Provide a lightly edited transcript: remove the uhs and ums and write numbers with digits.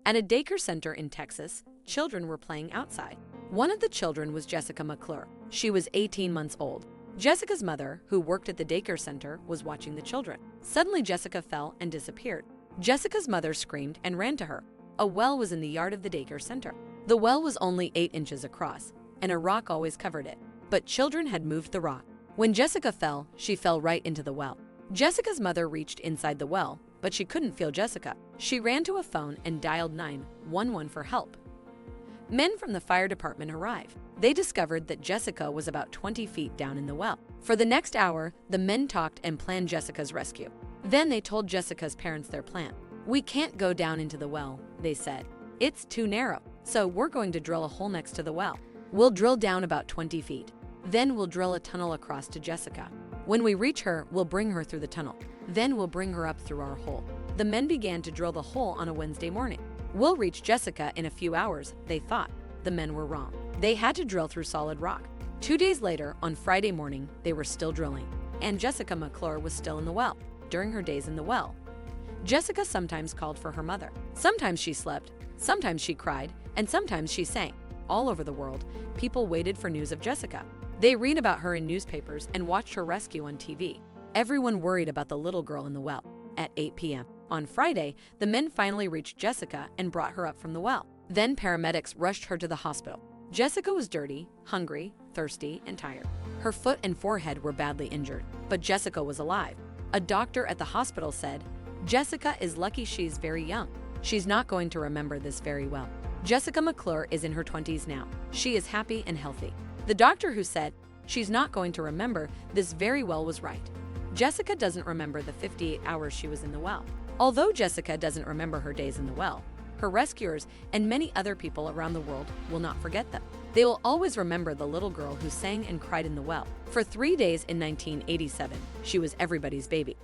At a daycare center in Texas, children were playing outside. One of the children was Jessica McClure. She was 18 months old. Jessica's mother, who worked at the daycare center, was watching the children. Suddenly, Jessica fell and disappeared. Jessica's mother screamed and ran to her. A well was in the yard of the daycare center. The well was only 8 inches across, and a rock always covered it. But children had moved the rock. When Jessica fell, she fell right into the well. Jessica's mother reached inside the well, but she couldn't feel Jessica. She ran to a phone and dialed 911 for help. Men from the fire department arrived. They discovered that Jessica was about 20 feet down in the well. For the next hour, the men talked and planned Jessica's rescue. Then they told Jessica's parents their plan. "We can't go down into the well," they said. "It's too narrow, so we're going to drill a hole next to the well. We'll drill down about 20 feet. Then we'll drill a tunnel across to Jessica. When we reach her, we'll bring her through the tunnel. Then we'll bring her up through our hole." The men began to drill the hole on a Wednesday morning. "We'll reach Jessica in a few hours," they thought. The men were wrong. They had to drill through solid rock. 2 days later, on Friday morning, they were still drilling, and Jessica McClure was still in the well. During her days in the well, Jessica sometimes called for her mother. Sometimes she slept, sometimes she cried, and sometimes she sang. All over the world, people waited for news of Jessica. They read about her in newspapers and watched her rescue on TV. Everyone worried about the little girl in the well. At 8 p.m. on Friday, the men finally reached Jessica and brought her up from the well. Then paramedics rushed her to the hospital. Jessica was dirty, hungry, thirsty, and tired. Her foot and forehead were badly injured, but Jessica was alive. A doctor at the hospital said, "Jessica is lucky she's very young. She's not going to remember this very well." Jessica McClure is in her 20s now. She is happy and healthy. The doctor who said, "She's not going to remember this very well," was right. Jessica doesn't remember the 58 hours she was in the well. Although Jessica doesn't remember her days in the well, her rescuers and many other people around the world will not forget them. They will always remember the little girl who sang and cried in the well. For 3 days in 1987, she was everybody's baby.